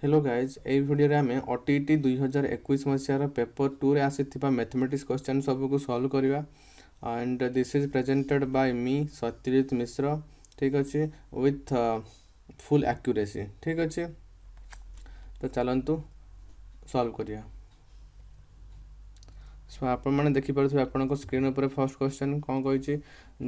Hello guys ए video रे आमे OTT 2021 मसीहार paper 2 रे आसीथिबा मैथमेटिक्स क्वेश्चन सब को सॉल्व करिवा and this is presented by me Satyajit Mishra. ठीक अच्छे विथ फुल एक्यूरेसी। ठीक अच्छे तो चलतु सॉल्व करिया। सो आपण मैंने देखिपे आपण स्क्रीन पर फर्स्ट क्वेश्चन कौन कही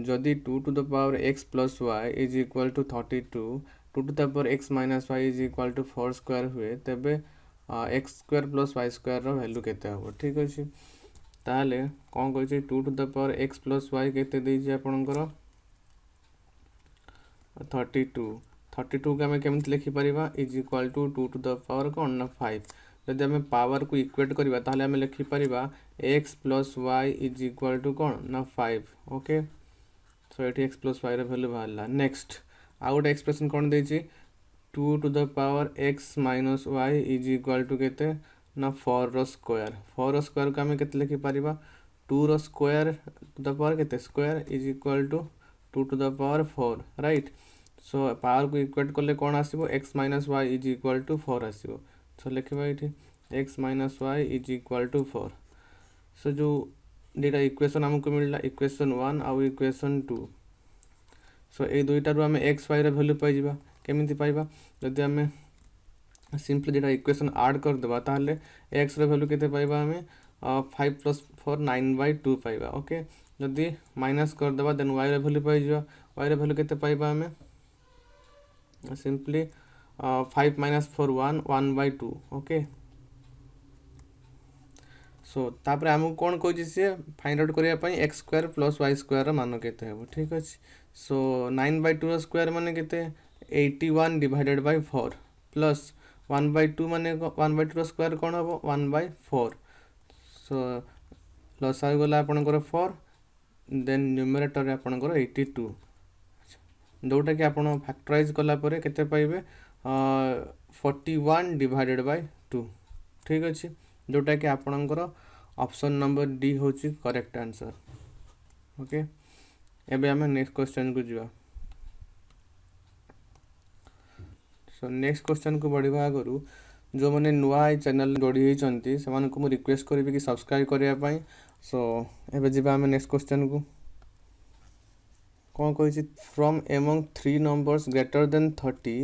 जदि 2 to the power x plus y is equal to 32 2 to the power x minus y is equal to 4 square हुए तेबे x square plus y square रो वैल्यू केते हो। ठीक अच्छे ताले कौन कही 2 to the power x plus y केते देछि आपनकर 32 के आम केमती लिखिपर is equal to 2 to the power कौन ना 5। जदि आम पावर को इक्वेट करवा ताले आम लिखिपर x plus y is equal to कौन ना 5। ओके सो ये x प्लस वाई वैल्यू बाहर। नेक्स्ट आउ गोटे एक्सप्रेशन कौन देछि 2 to the power x minus y is equal to केते ना 4 रो स्क्वायर। 4 रो स्क्वायर को आम केते लिखिपर 2 रो स्क्वायर टू द पावर केते square is equal to 2 to the power 4 right. So power को इक्वेट कले कौन आसीबो x minus y is equal to 4 आसीबो। सो लिखिबा ये x minus y is equal to 4। So जो दुटा इक्वेशन आमको मिलला इक्वेशन 1 आउ इक्वेशन 2। सो ये दुईटारू आम एक्स वाई वैल्यू पाइबा केमिति पाइबा जदि आम सिंपली दुटा इक्वेशन ऐड करदेबा ताहले एक्स वैल्यू केते पाइबा आम 5 प्लस 4 9/2 पाइबा। ओके जदि माइनस करदेबा देन वाई वैल्यू पाइबा वाई वैल्यू केते पाइबा आम सिंपली 5 माइनस 4 1/2। ओके सो तापर आमको कौन कह फाइंड आउट करने x square plus y square मान केते हेबो। ठीक अच्छे सो 9/2 स्क्वायर माने केते 81 डिवाइडेड बाय 4 प्लस 1/2 माने 1/2 स्क्वायर कौन हम 1/4। सो लस गला आपनकर 4 देन न्यूमरेटर आपनकर 82 जोटा कि आपन फैक्टराइज कला परे केते पाइबे 41 डिवाइडेड बाय 2। ठीक अच्छे जोटा कि आपनकर ऑप्शन नंबर डी होची करेक्ट आंसर। ओके एबे हमें नेक्स्ट क्वेश्चन को जीवा। सो नेक्स्ट क्वेश्चन को बढ़िया आगु जो मैंने नुआ चैनल जोड़ी होती से मु रिक्वेस्ट करी कि सब्सक्राइब करने। सो एबे जीवा हमें नेक्स्ट क्वेश्चन को कौन कही from among 3 numbers greater than 30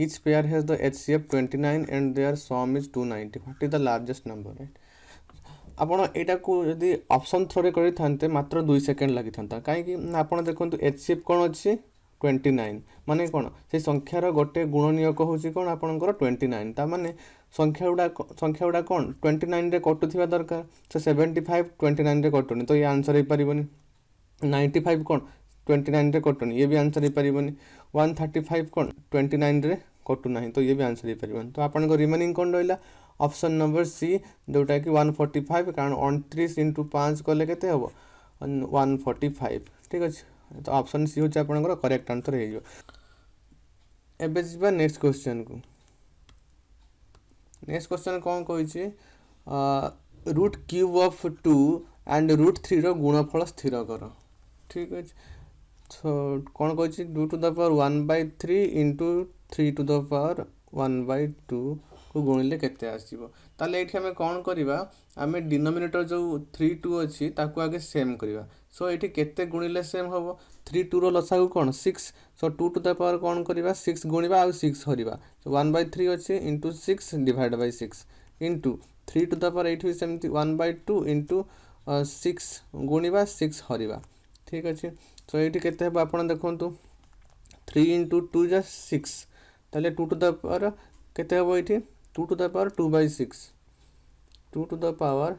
each pair has the HCF 29 and their sum is 290 what is the largest number right। आपण एटा को यदि ऑप्शन थ्रो रे करि थांते मात्र 2 सेकंड लागि थांता काहे आपण देखंतु HCF कोन अछि 29 माने कोन से संख्यार गोटे गुणनीयक होछि कोन आपनकर 29 ता माने संख्या उडा कोन 29 रे कटुथिबा दरकार से 75 29 रे कटुनी तो ये आंसर हे परिबनी 95 कोन 29 रे कटुनी ये भी आंसर हे परिबनी 135 कोन 29 रे कटु नाही तो ये भी आंसर हे परिबनी। तो आपन को रिमेनिंग कोन रहला ऑप्शन नंबर सी जोटा कि 145 कारण 29 × 5 कले केते हबो 145। ठीक अछि तो ऑप्शन सी होचे आपनकर करेक्ट आंसर हे जो। एबे जिबा नेक्स्ट क्वेश्चन को नेक्स्ट क्वेश्चन कोन कहि छी root cube of 2 and root 3 रो गुणफल स्थिर कर। ठीक अछि तो कोन कहि छी 2 to the power 1/3 × 3 to the power 1/2 को गुणिले केते आसीबो ताले एठी हमें कोन करबा हमें डिनोमिनेटर जो 3 2 अछि ताको आगे सेम करबा। सो एठी केते गुणिले सेम होबो 3 2 रो लसागु कोन 6। सो 2 to the power कोन करबा 6 गुणिबा आ 6 हरिबा सो 1/3 अछि * 6 divide by 6 * 3 to the power एठी सेमति 1/2 * 6 गुणिबा 6 हरिबा। ठीक अछि सो एठी केते हेबा आपण देखंतु 3 * 2 = 6 ताले 2 to the power केते हेबो एठी 2 to the power 2/6 2 to the power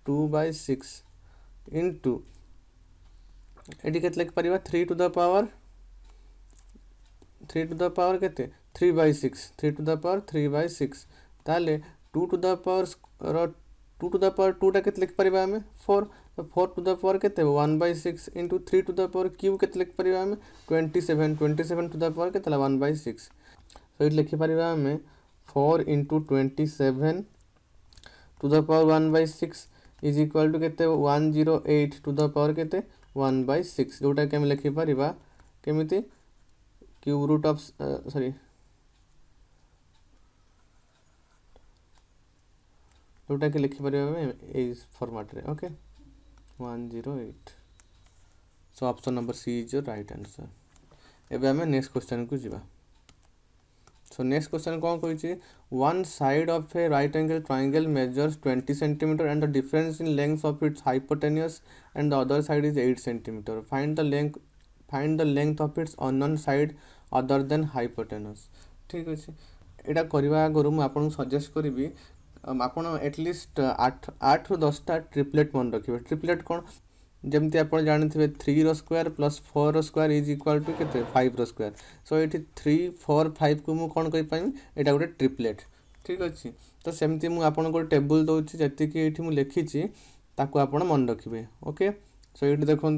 2/6 into eighty केते लिख परिबा 3 to the power केते 3/6 3 to the power 3/6 ताले 2 to the power row 2 to the power 2 टा केते लिख परिबा हमें 4 तो 4 to the power केते 1/6 into 3 to the power cube केते लिख परिबा हमें 27 to the power केते 1/6। तो एटी लिख परिबा हमें 4 × 27 to the power 1/6 is equal to केते 108 to the power केते 1/6 जोटा कि हम लिखि परिबा केमिति क्यूब रूट ऑफ सॉरी जोटा कि लिखिपर ये फॉर्मेट रे okay 108 so option number c is your right answer एबे हमें नेक्स्ट क्वेश्चन को जीवा सो नेक्स्ट क्वेश्चन कौन कही one side of A right angle triangle measures 20 centimetre and the difference in length of its hypotenuse and the other side is 8 centimetre find the length of its unknown side other than hypotenuse ठीक अच्छे यहाँ करने आगु मुझे suggest करी आप at least 8 ରୁ 10टा triplet मन रखिए ट्रिपलेट कौन जमती आप जानते 3 रो स्क्वायर प्लस 4 रो स्क्वायर इज इक्वाल टू के 5 रो स्क्वायर सो ये 3 4 5 को मुझे कौन कहींपारि यहाँ गोटे ट्रिपलेट ठीक अच्छे तो सेमती मुझे आपको गोटे टेबुल दूसरी जी ये मुझे लिखी ताकू आप मन रखिए ओके सो ये देखूँ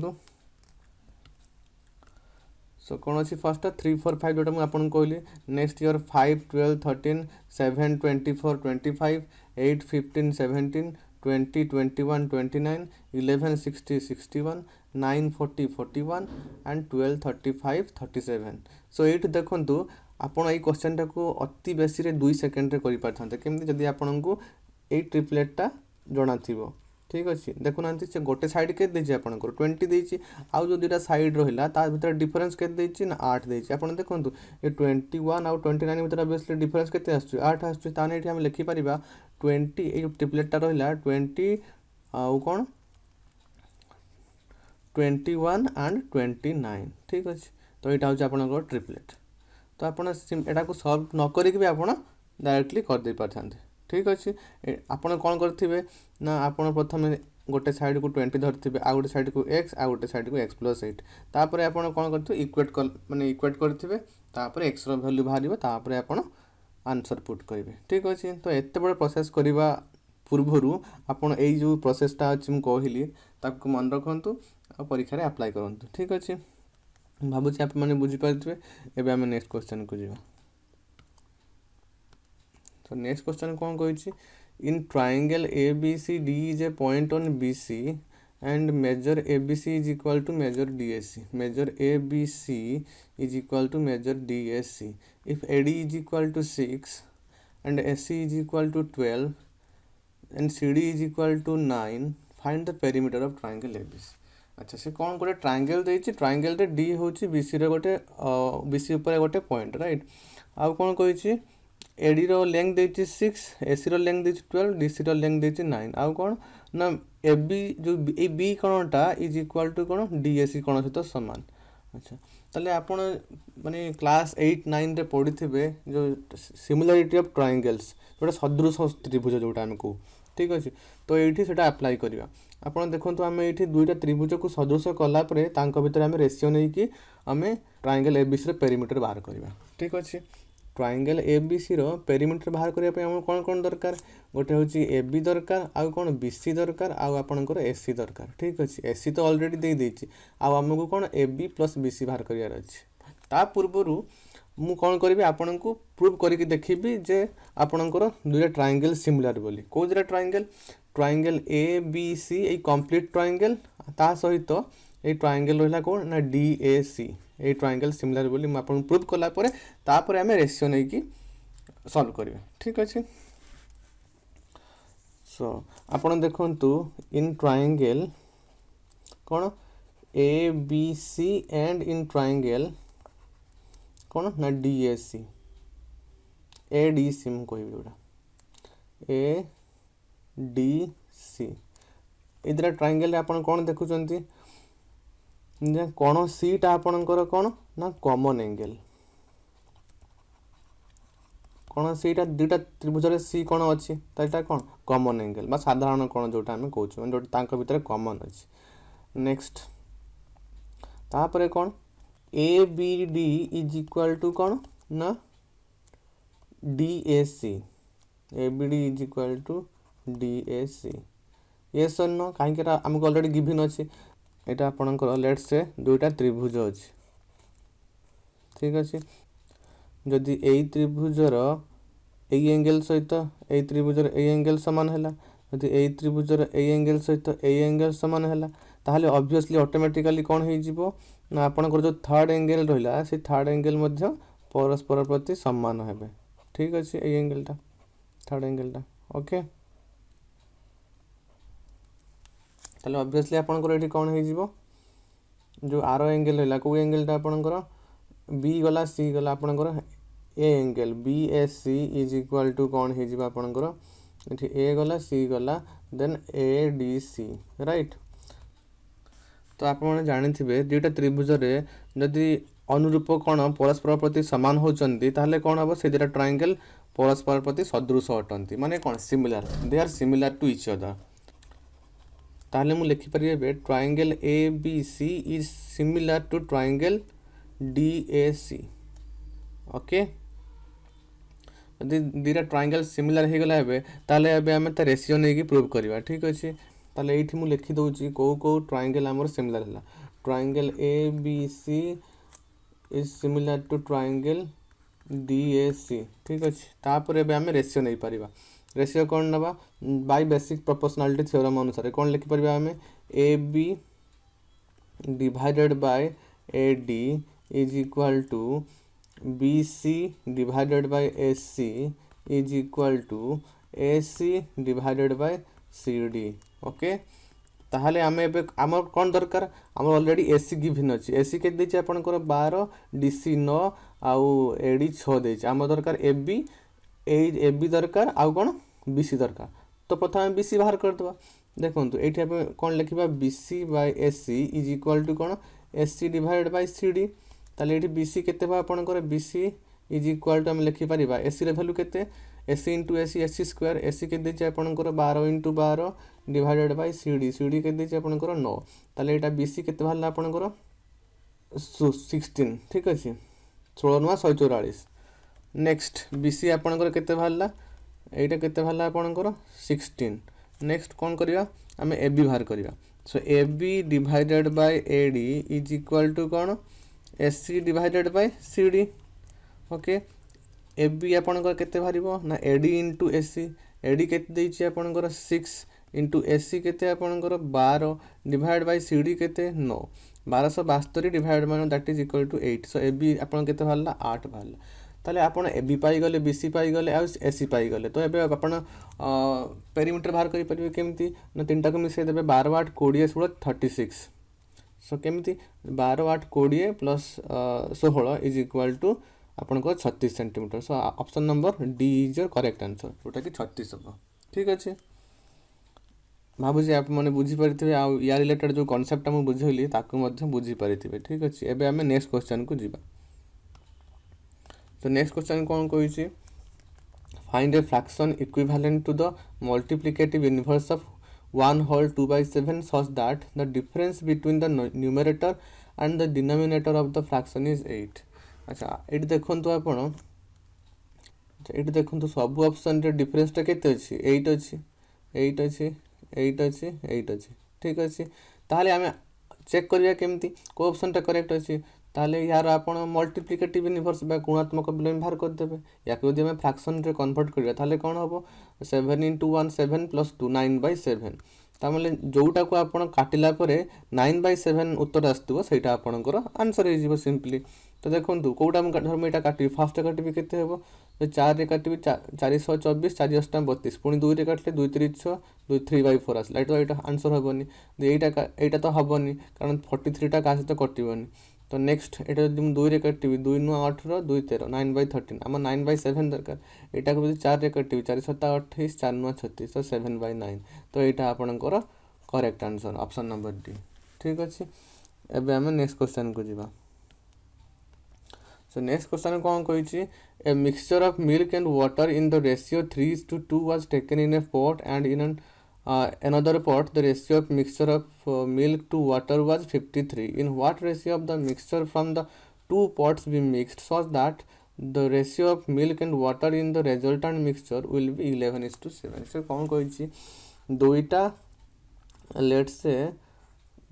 सो कौन अच्छी फर्स्ट 3 4 5 जोटा मुझे आपको कहली नेक्स्ट ईयर 5 12 13 7 24 25 8 15 17 20 21 29 11 60 61 9 40 41 एंड 12 35 37 सो ये देखूँ आपड़ ये क्वेश्चन टाक अति बेसी 2 सेकेंड कर पारे केमती जदि आपन को ये ट्रिपलेटा जना थी ठीक अच्छे देखुना से गोटे साइड के आपंकर 20 देती आउ जो दुटा साइड रहा भर डिफरेन्स के ना 8 देती आप देखो ये 21 आउ 29 भर ओबियसली डिफरेन्स के 8 आसमें लिखिपर 20 ये ट्रिपलेटा रहा 20 आउ कौन 21 एंड 29 ठीक अच्छे तो यहाँ हूँ आप ट्रिपलेट तो आपड़ा को सल्व न करी आप डायरेक्टली करदे पारे ठीक अच्छे आपड़ कौन करेंगे ना आप प्रथम गोटे साइड को 20 धरते आ गोटे साइड को x आ गोटे साइड को x + 8 तापर आप कौन करेंगे इक्वेट माने इक्वेट करेंगे एक्स वैल्यू बाहर आप आंसर पुट करेंगे ठीक अच्छे तो एत बड़ा प्रोसेस करने पूर्वर आपड़ जो प्रोसेसटा अच्छी मुझे कहली ताकू मन रखु परीक्षा अप्लाई करूँ ठीक अच्छे भावुँ आप बुझीपारे एवं आम नेक्स्ट क्वेश्चन को जीवा तो नेक्स्ट क्वेश्चन कौन कही in triangle ABCD is a point on BC and measure ABC is equal to measure DSC. Measure ABC is equal to measure DSC. If AD is equal to 6 and AC is equal to 12 and CD is equal to 9, find the perimeter of triangle ABC. अच्छा से कौन गोटे triangle देछि triangle रे D होछि BC रे गोटे BC ऊपर गोटे पॉइंट राइट आउ कौन कहिछि AD रो लेंथ देछि 6 AC रो लेंथ देछि 12 DC रो लेंथ देछि 9 आउ कौन ना AB जो ए B कोणटा इज इक्वल टू कोण DAC कोण सहित समान अच्छा ताले आपण माने क्लास 8 9 रे पढिथिबे जो सिमिलरिटी ऑफ ट्रायंगल्स जोटा सदृश त्रिभुज जोटा हम को ठीक अछि तो एठी सेटा अप्लाई करिवा आपण देखंतु हम एठी दुईटा त्रिभुज को सदृश कला परे तांको भितर हम रेशियो नै कि हमें ट्रायंगल ABC रे पेरीमीटर बाहर करिवा ठीक अछि ट्रायंगल ABC रो पेरीमीटर बाहर करिया पे हम कोन कोन दरकार गोटे होची AB दरकार आउ कोन BC दरकार आउ आपनकर AC दरकार ठीक अछि AC तो ऑलरेडी दे देछि आउ हमकु कोन AB + BC बाहर करियार अछि ता पूर्वरु मु कोन करबी आपनको प्रूव करके देखिबी जे आपनकर दुईटा ट्रायंगल सिमिलर बोली को दुईटा ट्रायंगल ABC ए कंप्लीट ट्रायंगल ता सहित ए ट्रायंगल रहला कोन ना DAC ए ट्रायंगल सिमिलर बोली म आपन प्रूव कला परे तापरे हमें रेशियो नै कि सॉल्व करिवे ठीक अछि सो आपन देखंतु इन ट्रायंगल कोन ABC एंड इन ट्रायंगल कोन ना DAC ADC म कहबी जोटा ADC इधर ट्रायंगल आपन कोन देखुचंती कोण सीटा आपणकर कोण ना कॉमन एंगल कोण सीटा दुटा त्रिभुज रे सी कोण अछि ताटा कोण कॉमन एंगल बा साधारण कोण जोटा हम कहउछु जोटा तांको भीतर कॉमन अछि नेक्स्ट तापरे कोण ABD इज इक्वल टू कोण ना DAC ABD is equal to DAC yes और नो काहे के हमको ऑलरेडी गिवन अछि एटा आपनकर लेट्स से दुईटा त्रिभुज अछि ठीक अछि जदि एई त्रिभुजर एई एंगल सहित एई त्रिभुजर एई एंगल समान हैला जदि एई त्रिभुजर एई एंगल सहित एई एंगल समान हैला ताहले ऑब्वियसली ऑटोमेटिकली कोन हे जिवो ना आपनकर जो थर्ड एंगल रहिला से थर्ड एंगल मध्य परस्पर प्रति समान हेबे ठीक अछि एई एंगलटा थर्ड एंगलटा ओके ताले ऑब्वियसली आपनकर एठी कोन हे जिवो जो आर एंगल हैला को एंगलटा आपनकर बी गला सी गला आपनकर ए angle B S C is equal to कोन हे जिवो आपनकर एठी ए गला सी गला then A D C right. तो आप जानिथिबे दुईटा त्रिभुज रे जदि अनुरूप कोण परस्पर प्रति समान होचंती ताहले कोण हबो से दुईटा ट्रायंगल परस्पर प्रति सदृश अटंती माने कोण similar they are similar to each other. ताहले मु लिखि परिबे triangle A B C is similar to triangle D A C. Okay यदि दुईटा ट्रायंगल सिमिलर हे गला हेबे ताहले एबे हमें त रेशियो नै कि प्रूव करबा ठीक अछि। ताले एठी मु लिखि दउची को ट्रायंगल हमर सिमिलर हला triangle A B C is similar to triangle D A C ठीक अछि। तापर एबे हमें रेशियो नै परिबा रेशियो कोन नबा बाय बेसिक प्रोपोर्शनलिटी थ्योरम अनुसार कोन लिखि परिबा हमें A B divided by A D is equal to B C divided by A C is equal to A C divided by C D. Okay ताहले आमे एबे हमर कोन दरकार हमर ऑलरेडी एसी गिवन अछि एसी के दैछि आपनकर 12 डीसी 9 आउ एडी 6 दैछि हमर दरकार एबी दरकार आउ कोन बीसी दरकार। तो प्रथम बीसी बाहर कर दबा देखंतु एठी आप कोन लिखिबा BC by AC is equal to कोन एसी डिवाइडेड बाय सीडी। ताले एठी बीसी केते बा आपनकर बीसी इज इक्वल टू हम लिखि परिबा एसी रे वैल्यू केते AC into AC AC square AC के दैछि आपनकर 12 into 12 divided by CD CD के दैछि आपनकर 9 ताले एटा बीसी केते भाला आपनकर 16 ठीक अछि 16 नुआ 144। नेक्स्ट बीसी आपनकर केते भाला एटा केते भाला आपनकर 16। नेक्स्ट कोन करिया हमें एबी बाहर करिया so AB divided by AD is equal to कोन AC divided by CD. Okay AB आपनकर केते भारिबो ना एडी इंटू एसी एडी केते दैछि आपनकर 6 इंटू एसी केते आपनकर 12 डिवाइड बाय सीडी केते 9 1272 divide by that is equal to 8 so AB आपन केते भाला 8 भाला। ताले आपन एबी पाई गले बीसी पाई गले आ एसी पाई गले तो एबे आपन पेरीमीटर बाहर करि परिबे केमती ना तीनटा को मिसे देबे 12 8 20 16 36 सो केमती 12 8 20 प्लस 16 इज इक्वल टू आपन को 36 centimetre. So option number D is your correct answer जोटा कि 36 हो ठीक अछि। भाबुजी आप माने बुझी परिथिबे आ या रिलेटेड जो कांसेप्ट हम बुझैली ताकू मध्ये बुझी परिथिबे ठीक अछि। एबे हमें नेक्स्ट क्वेश्चन को जिबा तो नेक्स्ट क्वेश्चन कोन कहिछि find a fraction equivalent to the multiplicative inverse of 1 whole 2/7 such that the difference between the numerator and the denominator of the fraction is 8। अच्छा एटी देखंतु आपण एटी देखंतु सब ऑप्शन रे डिफरेंस टा केते अछि 8 अछि 8 अछि 8 अछि 8 अछि ठीक अछि। ताले हमें चेक करिया केमती को ऑप्शन टा करेक्ट अछि ताले यार आपण मल्टीप्लिकेटिव इनवर्स बा गुणात्मक विलोम बाहर कर देबे या को यदि हमें फ्रैक्शन रे कन्वर्ट करिया ताले कोन हबो 7 into 1 7 plus 2 9/7 तामले जोटा को आपण काटिला परे 9/7 उत्तर आस्तबो सेटा आपणकर आंसर हे जिवो सिंपली। तो देखंतु कोटा हम धर्म एटा काटि फर्स्ट काटिबे केते हेबो 4 रे काटिबे 424 4 8 32 पुनी 2 रे काटले 2 3 6 2 3/4 आसला एटा आंसर हबोनी एटा तो हबोनी कारण 43 टा कासे तो कटिबोनी। तो नेक्स्ट एटा जदि हम 2 रे काटिबे 2 नु 18 2 13 9/13 हम 9/7 दरकार एटा को 4 रे काटिबे 4 7 28 4 नु 36 तो 7/9 तो एटा आपणकर correct answer option number D ठीक अछि। एबे हम नेक्स्ट क्वेश्चन को जिबा सो नेक्स्ट क्वेश्चन कोन कहिछि a mixture of milk and water in the ratio 3:2 was taken in a pot and in another pot the ratio of mixture of milk to water was 53 in what ratio of the mixture from the two pots be mixed such that the ratio of milk and water in the resultant mixture will be 11:7 so कोन कहिछि दुईटा let's say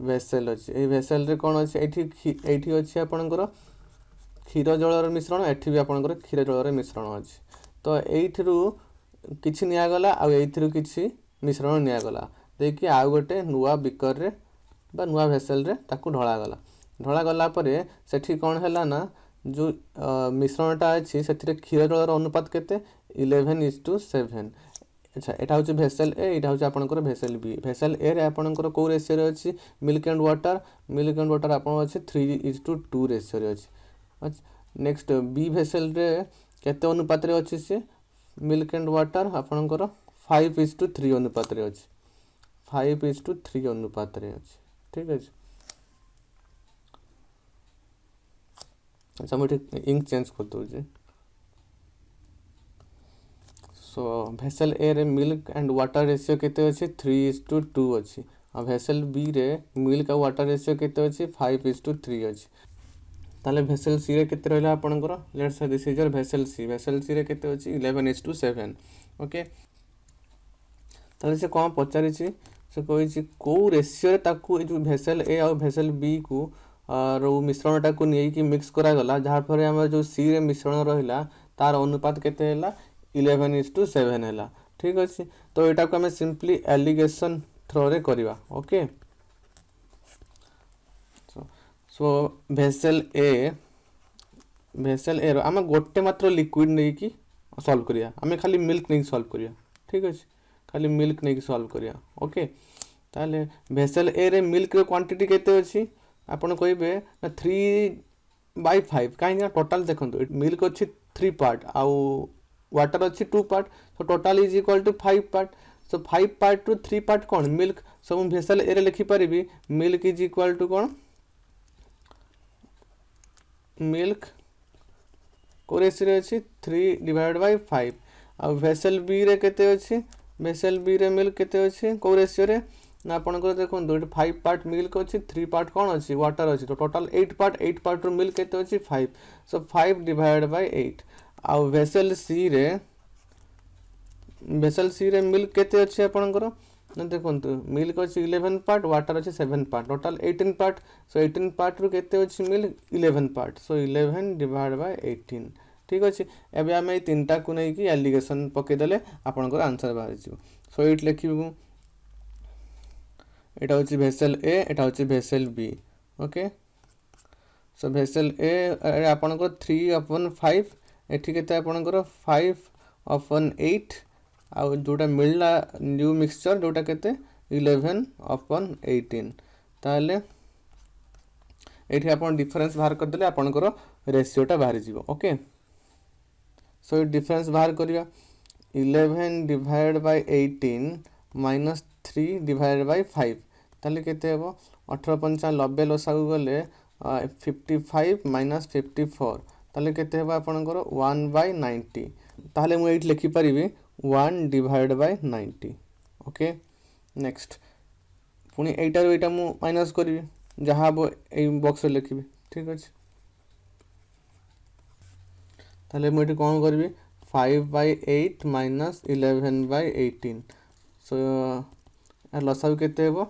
vessel अछि a vessel रे कोन अछि एठी अछि आपनकर क्षीर जलर मिश्रण एठी भी आपनकर क्षीर जलर मिश्रण अछि तो एइथरु किछि निया गला आ एइथरु किछि मिश्रण निया गला देखि आ गोटे नुवा बिकर रे बा नुवा वेसल रे ताकू ढळा गला परे सेठी कोन हैला ना जो मिश्रणटा अछि सेथिरे क्षीर जलर अनुपात केते 11:7 अच्छा एटा हूँ भेसेल ए, यहाँ हूँ आपंकर भेसेल बी। भेसेल ए रे आपंकर कौ रेसीो अच्छी मिल्क एंड वाटर आप अच्छे 3:2 रेसीो अच्छी। अच्छा नेक्स्ट बी भेसेल रे केते अनुपात रे अच्छी सी मिल्क एंड वाटर आपंकर 5:3 अनुपात रे अच्छी, 5:3 अनुपात रे अच्छी। ठीक अच्छे। अच्छा मुझे इंक चेंज कर दूसरी। सो भेसेल ए रे मिल्क एंड वाटर रेसीो केते अच्छे 3:2 अच्छी। और भेसेल बी रे मिल्क और वाटर रेसीो केते अच्छे 5:3 अच्छी। ताले भेसेल सी रे केते रहला आपनकर, let's say this is your vessel C. Vessel C रे केते अच्छी 11:7। ओके ताले से कौन पचारि से कही कौ रेसीो रे ताकू जो भेसेल ए और भेसेल बी को रो मिश्रणटा को नहीं मिक्स करागला, जहाँफल आम जो सी रे मिश्रण रहा तार अनुपात केते 11:7 है। ठीक अच्छे। तो यहाँ को आम सिंपली एलिगेशन थ्रो रे करवा। ओके सो भेसेल ए रो आम गोटे मात्र लिक्विड नहीं कि सॉल्व करिया, आम खाली मिल्क नहीं सॉल्व करिया। ठीक अच्छे। खाली मिल्क नहीं सॉल्व करिया। ओके ताले भेसेल ए रे मिल्क रो क्वांटिटी केते अच्छी आपन कहिबे ना 3/5 कहीं टोटाल देखो मिल्क अच्छी 3 पार्ट आउ वाटर अच्छी 2 part, so total is equal to 5 part. So 5 part to 3 part कौन मिल्क, सब भेसेल ए रे लिखि पारिबी मिल्क इज इक्वल टू कौन मिल्क को रेसीो अच्छी 3/5। आ भेसेल बी रे केते अच्छी, भेसेल बी रे मिल्क केते अच्छी को रेसीो रे ना आपनकर देखो 5 पार्ट मिल्क अच्छी 3 पार्ट कौन अच्छी वाटर अच्छी, तो टोटाल 8 पार्ट, 8 पार्ट रो मिल्क केते अच्छी 5। सो 5/8। आ भेसेल सी रे मिल्क केते अच्छी आपनकर ना देखो मिल्क अच्छी 11 पार्ट, वाटर अच्छी 7 पार्ट, टोटाल 18 पार्ट। सो 18 पार्ट रू केते अच्छी मिल्क 11 पार्ट, सो 11/18। ठीक अच्छे। एबे आम ये 3टा को नहीं कि एलिगेशन पकईदे आपनकर आंसर बाहर जीव। सो ये लिखू एटा हूँ भेसेल ए, एटा हूँ vessel B. Okay so vessel A आपनकर 3/5, एठी केते आपनकर 5/8 आउ जोटा मिलला न्यू मिक्सचर जोटा केते 11/18। ताले एठी आपन डिफरेंस बाहर कर देले आपनकर रेशियोटा बाहर जीवो। ओके सो डिफरेंस बाहर करिया 11/18 माइनस 3/5 ताले केते हेबो 18×5 लसागु गले 55 माइनस 54 ताले केते हेबो आपनकर 1/90। ताले मु एठी लिखि परिबी 1/90। ओके नेक्स्ट पुणी एटारू एटा मु माइनस करी जहाँ हम ये बॉक्स रे लिखी। ठीक अच्छे। ताले मुझे कौन करी 5/8 माइनस 11/18। सो लसागु केते हेबो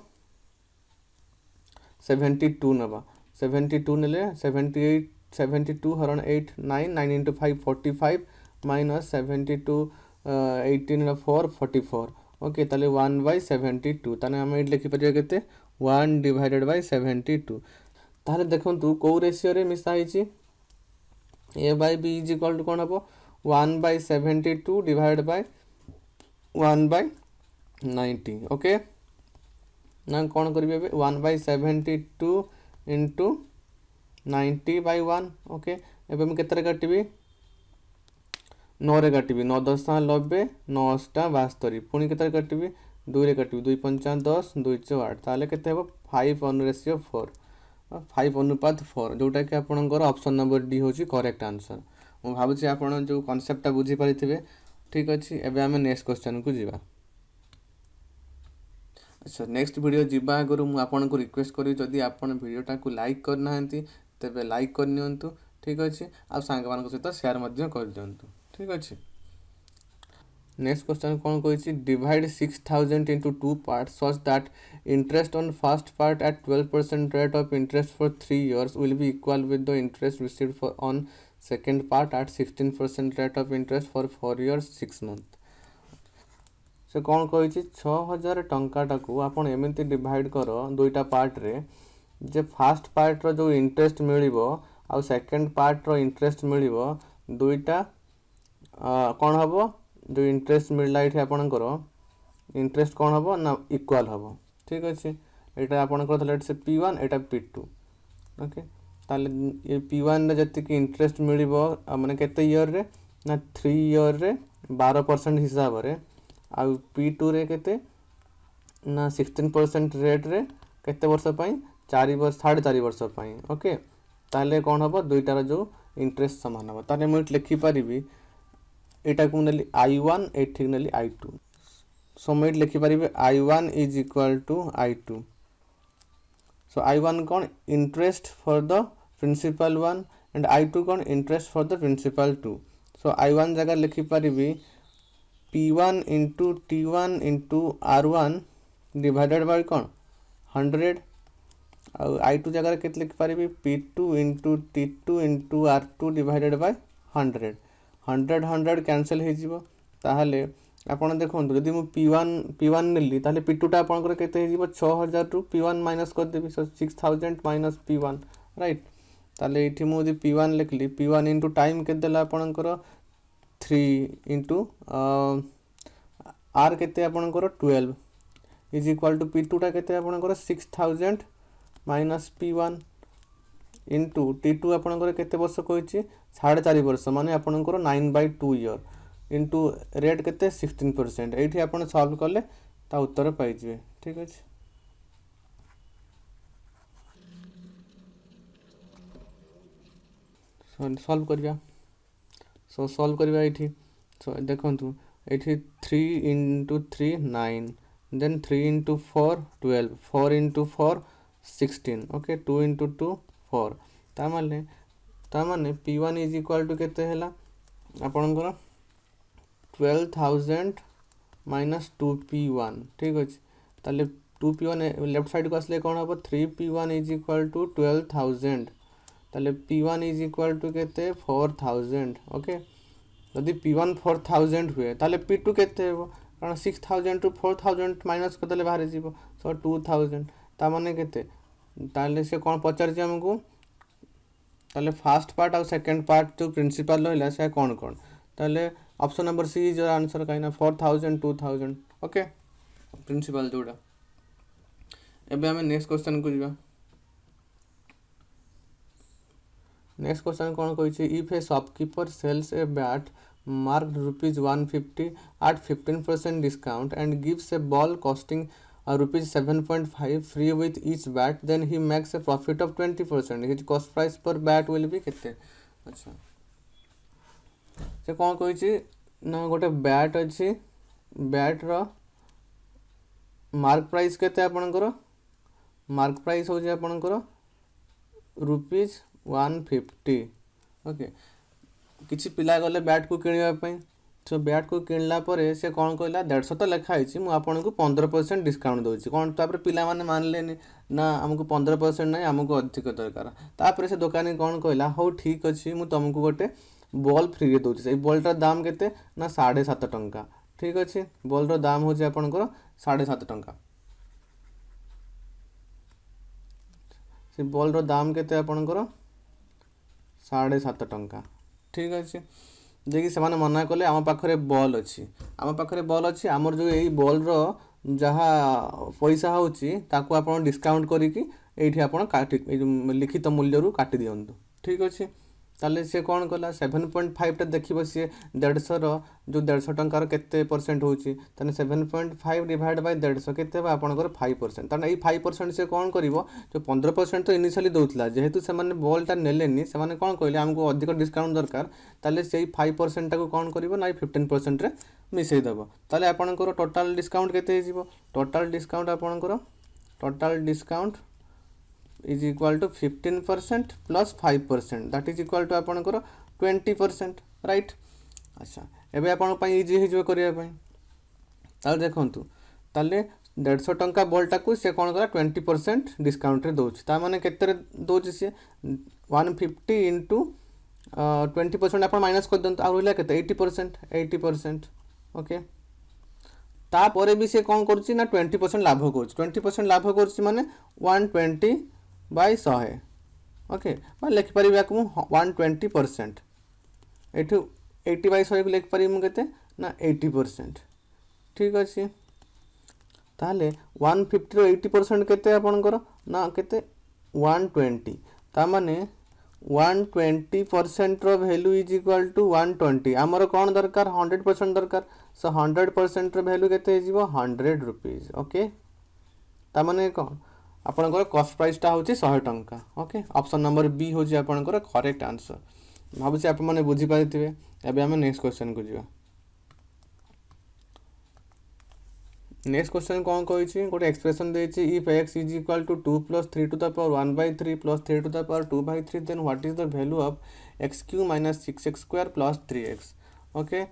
72 नवा 72 नेले 78 72 हरण 8 9 9 into 5 45 माइनस 72 18 4 44। ओके ताले 1/72 ताने आम ये लिखिपर के 1/72। ताहले देखु कौ रेसीो रे मिसाई A by B is equal to कौन हम 1/72 डिवाइड बाय 1/90। ओके ना कौन करेंगे 1/72 इंटू 90/1। ओके एवं मुझे काटि 9 रे काटि 9 10 90 9 8 72 पुणी के काटि 2 रे काटि 2 5 10 2 4 8 ताले केते हेबो 5:4 5 अनुपात 4 जोटा कि आपनकर ऑप्शन नंबर डी होची करेक्ट आंसर। मु भाबुची आपण जो कांसेप्टटा बुझी पारिथिबे। ठीक अछि एबे हम नेक्स्ट क्वेश्चन को जीवा। अच्छा नेक्स्ट वीडियो जीवा आगु मु आपन को रिक्वेस्ट करी जदी आपन वीडियोटा को लाइक करना हंती तेबे लाइक कर नियंतु। ठीक अछि आ सांग मान सहित शेयर मध्य कर दियंतु। ठीक अछि। नेक्स्ट क्वेश्चन कौन कही divide 6000 into 2 parts such that interest on first part at 12% rate of interest for 3 years will be equal with the interest received for on second part at 16% rate of interest for 4 years 6 months। से कौन कही 6000 टंकाटा को आपन एमती divide कर दुईटा part रे जे fast part रो जो इंटरेस्ट मिलिबो आ सेकंड पार्ट रो इंटरेस्ट मिलिबो दुईटा कौन हबो जो इंटरेस्ट मिलला ये आपंकर इंटरेस्ट कौन हम ना इक्वाल हम ठीक अच्छे यहाँ आपंकर लेट से P1 यहाँ P2 ओके ताले ये P1 जी इंटरेस्ट मिल माने केते ईयर रे ना 3 ईयर रे 12% हिसाब रे आ P2 रे केते ना 16% रेट रे केते वर्ष पई 4 वर्ष 4.5 वर्ष पई ओके ताले कौन हम दुईटार जो इंटरेस्ट सामान हम ताले मुझे लिखि पारिबी एटा को नेली I1 एठी नेली I2 सो मैं लिखि पारिबी I1 is equal to I2 so I1 कौन interest for the principal 1 and I2 कौन interest for the principal 2 so I1 जगह लिखि पारिबी P1 into T1 into R1 divided by कौन 100 और I2 जगह केते लिखि पारिबी P2 into T2 into R2 divided by 100 100 100 cancel हो जिवो ताहले आपण देखंतु यदि मु P1 नेली ताहले P2 टा आपनकर केते हो जिवो 6000 रु P1 माइनस कर देबी सो 6000 माइनस P1 राइट ताहले इठी मु यदि P1 लिखली P1 इंटू टाइम केते देला आपनकर 3 इंटू R केते आपनकर 12 इज इक्वल टू P2 टा केते आपनकर 6000 माइनस P1 इंटू T2 आपनकर केते वर्ष कहिछि 4.5 वर्ष माने आपनकर 9/2 ईयर इंटू रेट केते 16% एठी आपण सॉल्व करले ता उत्तर पाइ जिवे ठीक अछि सॉल्व करिया सो सॉल्व करिया एठी सो देखंतु एठी 3 into 3 9 then 3 into 4 12 4 into 4 16 okay 2 into 2 4 ता माने P1 इज इक्वल टू केते हैला आपनकर 12000 माइनस 2P1 ठीक अच्छे ताले 2P1 लेफ्ट साइड को आसले कौन हम 3P1 इज इक्वल टू 12000 ताले P1 इज इक्वल टू केते 4000 ओके यदि P1 4000 हुए ताले P2 केते हो कारण 6000 टू 4000 माइनस कर देले बाहर जीवो सो 2000 ता माने केते ताले से कौन पचार जे हमकु ताले फर्स्ट पार्ट और सेकंड पार्ट जो प्रिंसिपल रहला से कौन ताले option number c is answer कहीं 4000 2000 ओके प्रिंसिपल जोड़ा एबे हमें नेक्स्ट क्वेश्चन को जीवा नेक्स्ट क्वेश्चन कौन कहिछि if a shopkeeper sells a bat marked rupees 150 at 15% discount and gives a ball costing rupees 7.5 free with each bat then he makes a profit of 20% his cost price per bat will be केते अच्छा से कौन कहिछि ना गोटे bat अच्छी bat रो mark price केते आपनकर mark price हो जे आपनकर रुपीज 150 ओके किसी पिला गले बैट को किणवा पई तो बैट को किणला परे से कौन कहला 150 तो लिखा है मु आपन को 15% डिस्काउंट दोछि कौन तापर पिला माने मानलेनी ना हमको 15% नहीं हमको अधिक दरकार तापर से दुकानी कौन कहला हो ठीक अछि मु तुमको गोटे बॉल फ्री रे दोछि से बॉलटार दाम केते ना 7.5 टंका ठीक अछि बॉल रो दाम हो जे आपनकर 7.5 टंका से बॉल रो दाम केते आपनकर 7.5 टंका ठीक अच्छे देखिए से मना कले आम पाखे बॉल अच्छी आम पाखे बॉल अच्छी आमर जो यही बॉल रो जहाँ पैसा होची ताकू आपण डिस्काउंट करिकी एठी आपण काटी लिखित मूल्य रु काटी दियंतु ठीक अच्छे ताले से कौन कला 7.5 टा देखिबो से 150 रो जो 150 टंकार केते परसेंट होची तने 7.5 डिवाइड बाय 150 केते बा आपनकर 5% तने ई 5% से कौन करिवो जो 15% तो इनिशियली दोतला जेहेतु से माने बॉल ता नेलेनी से माने कौन कहले हमको अधिक डिस्काउंट दरकार ताले सेही 5% टा को कौन करिवो ना 15% रे मिसई दबो ताले आपनकर टोटल डिस्काउंट केते हिजिवो टोटल डिस्काउंट आपनकर total discount is equal to 15% plus 5% that is equal to आपनकर 20% राइट अच्छा एबे आपन पई इजी हिजो करिया पई ताल देखंतु ताले 150 टंका बॉलटा को से कोन करा 20% डिस्काउंट रे दोछ ता माने केते रे दोछ से 150 into 20% आपन माइनस कर दंत आ रहला केते 80% ओके ता परे भी से कोन करछि ना 20% लाभ करछि 20% लाभ करछि माने 120 बाय 100 ओके बा लिख पारि 120% एठु 80 बाय 100 को लिख पारि मु केते ना 80%। ठीक अच्छे ताहले 150 80% केते आपनकर ना केते 120 तामाने 120% रो वैल्यू इज इक्वल टू 120 आमर कौन दरकार 100% दरकार सो 100% रो वैल्यू केते जीवो 100 रुपीस ओके तामाने कौन आपनकर कॉस्ट प्राइसटा होची 100 टंका ओके ऑप्शन नंबर बी होची आपनकर करेक्ट आंसर भाबुची आप माने बुझी पाइथिबे एबे हम नेक्स्ट क्वेश्चन को जीवा नेक्स्ट क्वेश्चन कौन कही गोटे एक्सप्रेशन देछि if x is equal to 2 plus 3 to the power 1/3 plus 3 to the power 2/3 then what is the value of x³ minus 6x square plus 3x okay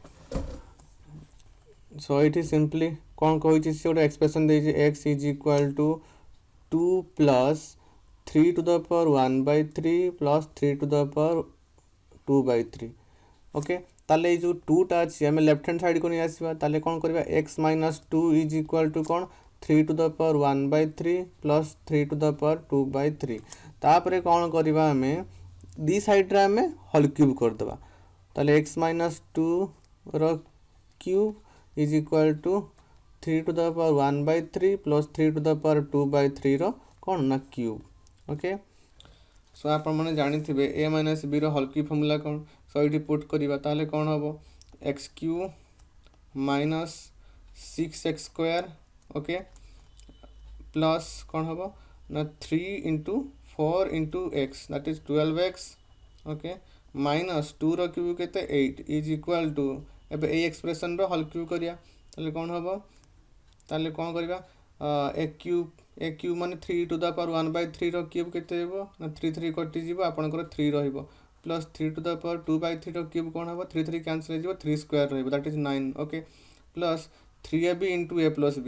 so it is simply कौन कही गोटे expression देछि x is equal to 2 plus 3 to the power 1/3 plus 3 to the power 2/3 okay ताले जो 2 टा अछि हम left hand side को नहीं आसीबा ताले कोन करबा x minus 2 is equal to कोन 3 to the power 1/3 plus 3 to the power 2/3 तापरे कोन करबा हमें दी साइड रे हमें होल क्यूब कर देबा ताले x माइनस 2 रो cube is equal to 3 to the power 1/3 plus 3 to the power 2/3 रो कोन ना क्यूब ओके सो आप मैंने जानी थे A minus B whole cube formula कौन सो ये पुट करवा ताले कौन हम x³ minus 6x square okay plus कौन हम ना 3 into 4 into x that is 12x okay minus 2 रो क्यूब केते 8 इज इक्वल टू एबे ए एक्सप्रेशन रो होल क्यूब करिया ताले कौन हम ताले कौन करवा ए क्यूब माने 3 टू द पावर 1/3 रो क्यूब केते हेबो ना 3 3 कटि जीवो आपनकर 3 रहिबो प्लस 3 टू द पावर 2/3 रो क्यूब कोन हेबो 3 3 कैंसिल हो जीवो 3 स्क्वायर रहिबो that is 9 okay plus 3ab into a plus b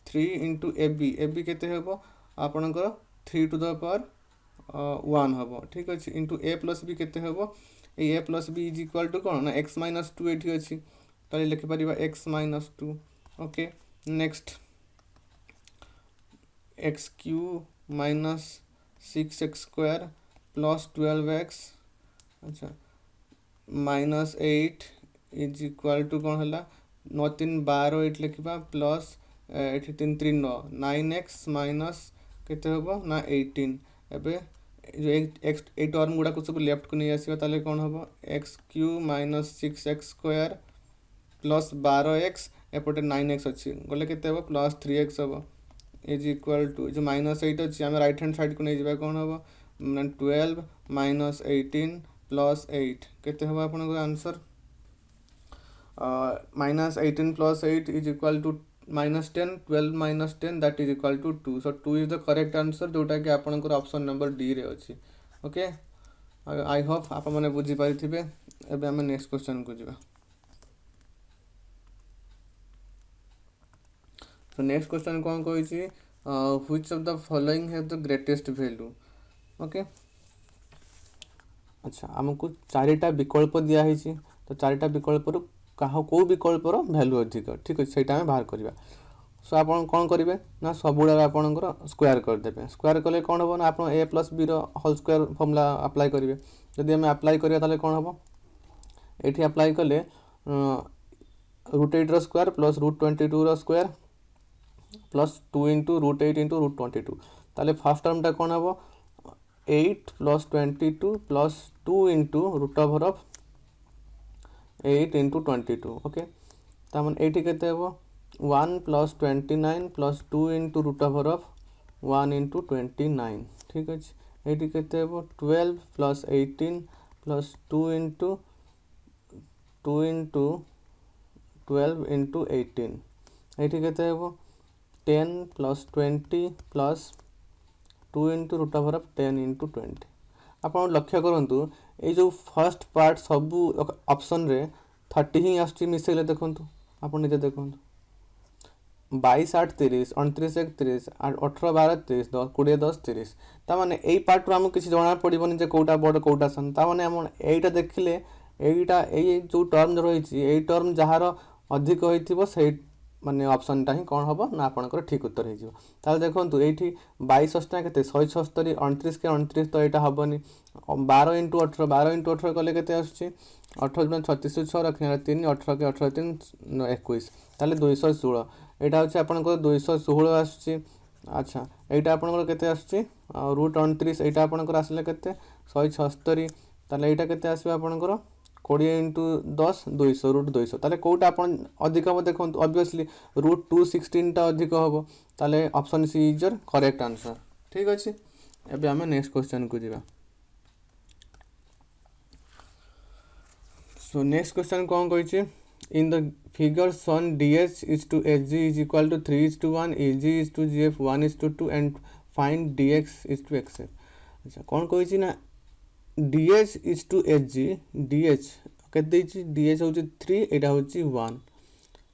3 into ab केते हेबो आपनकर 3 टू द पावर 1 हेबो ठीक अछि इनटू a प्लस b केते हेबो ए a plus b is equal to कोन ना x माइनस 2 एठी अछि ताले लिखि परिबा x minus 2 okay next x³ minus 6x square plus 12x अच्छा माइनस 8 इज इक्वल टू कौन है 9 3 12 8 लिखा प्लस 8 3 3 9 9x माइनस केते होबो ना 18 एबे जो ए टर्म गुडा को सब लेफ्ट को नहीं आसीबा ताले कौन होबो x³ minus 6x square plus 12x एपटे 9x अच्छी गले केते होबो प्लस 3x होबो इज इक्वल टू जो माइनस 8 अच्छी आम राइट हैंड साइड को नहीं जावा कौन हम 12 माइनस 18 प्लस 8 केते हम आपन answer minus 18 plus 8 is equal to minus 10 12 minus 10 that is equal to 2 so 2 is the correct answer जोटा कि आपन ऑप्शन नंबर डी रे अच्छी ओके आई होप आप मैंने बुझी पारिथिबे एबे हम नेक्स्ट क्वेश्चन को जावा तो नेक्स्ट क्वेश्चन कौन कही which of the following have the greatest value okay अच्छा हमको चारिटा विकल्प दिया है तो चारिटा विकल्प को विकल्प वैल्यू अधिक ठीक अच्छे सहीटा आम बाहर करवा सो आप कौन करेंगे ना सबुड़ा आपंकर स्क्वायर करदे स्क्वायर कले कौन हम ना आप A plus B whole square formula apply करेंगे जदि आम अप्लाई करिया ताले कौन हम ये अप्लाई कले √8 square plus √22 square plus 2 into √8 into √22 ताले फर्स्ट टर्मटा कौन हम 8 plus 22 plus 2 into √8 into 22 okay तमें ये केते हेबो 1 प्लस 29 प्लस 2 इंटू √1 इंटू 29 ठीक अच्छे ये केते हेबो 12 प्लस 18 प्लस 2 इंटू 12 इंटू 18 ये केते हेबो 10 प्लस 20 प्लस 2 इंटू √10 इंटू 20 आप लक्ष्य करूँ ये जो फर्स्ट पार्ट सबू ऑप्शन रे 30 ही आसुची मिसेले देखूँ आप निजे देखूँ 22 8 30 29 1 30 18 12 30 10 20 10 30 ताने यही पार्ट आमको किसी जना पड़ोनी जे कौटा बड़ कौटा सान ताने आम यहीटा देखिले यहीटा जो टर्म रही टर्म जार अधिक होता माने ऑप्शनटा ही कौन हम ना आपंकर ठीक उत्तर हो देखो ये 22 अष्टा के 176 29 के 29 तो यहाँ हेनी 12 इंटू 18 12 इंटू 18 कले के 18 36 6 रखने 3 18 के 18 3 21 ताले 216 यहाँ हूँ आपंकर 216 आसूँ। अच्छा यहाँ आपंकर के रूट 29 यहाँ आपंकर आसला के 176 ताले यहाँ के आपंकर 20 इंटू 10 200 रूट 200 ताले कौटा आपन अधिक हम देखो ऑब्वियसली रूट 216 टा अधिक हम ताले option c is your correct answer. ठीक अच्छे एबे आम नेक्स्ट क्वेश्चन को जीवा। सो नेक्स्ट क्वेश्चन कौन कही इन द फिगर सन dh is to hg is equal to 3:1 eg is to gf 1:2 and find dx is to xf। अच्छा कौन कही ना dh is to hg dh के dh हूँ 3 यहाँ हूँ 1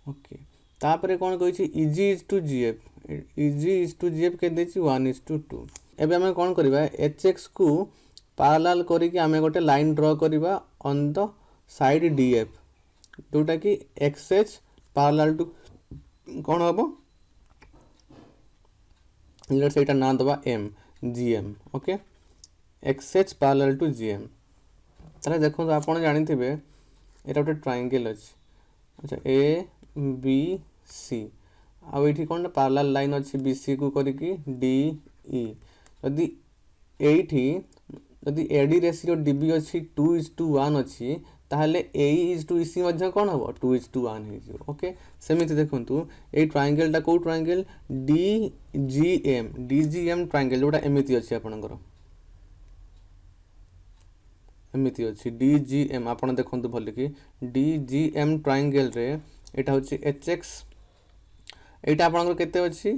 ओके तापर कौन कही eg is to gf eg is to gf के 1:2 एबे आम कौन करवा hx को पैरेलल करके आम गोटे लाइन ड्रॉ करवा ऑन द साइड df जोटा कि xh पैरेलल टू कौन हम से ना दबा m gm okay xh parallel to gm ताले देखो आप जानी यहाँ गोटे ट्रायंगल अच्छे। अच्छा ए बी सी आठी कौन पैरेलल लाइन अच्छी बी सी को करके डी ई जदि यदि एडी रेशियो डीबी अच्छी 2:1 अच्छी ताहले ए इज टू इसी मध्य कौन हम 2:1 हो ओके सेमिति देखंतु ए ट्रायंगलटा को triangle d g m triangle जोटा एमिति अच्छी आपनकर एमिति अच्छी डी जी एम आपन देखंतु भल कि डी जी एम ट्रायंगल रे एटा होची एच एक्स एटा आपनकर केते अच्छी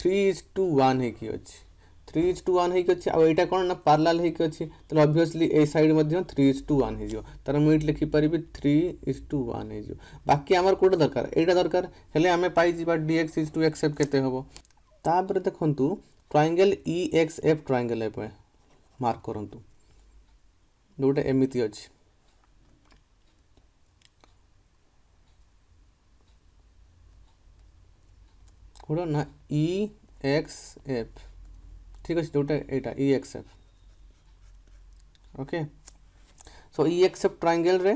3:1 है कि अच्छी 3:1 है कि अच्छी आ एटा कोन ना पैरेलल है कि अच्छी तो ऑब्वियसली ए साइड मध्य 3:1 है जो तार मु इट लिखि परिबी 3:1 है जो बाकी हमर कोड दरकार एटा दरकार हेले हमें पाई जिबा dx is to xf केते होबो तापर देखंतु ट्रायंगल EXF ट्रायंगल है पे मार्क करंतु जोटा एमिति अच्छी कोड ना EXF ठीक अच्छे जोटा यहाँ EXF okay so EXF triangle रे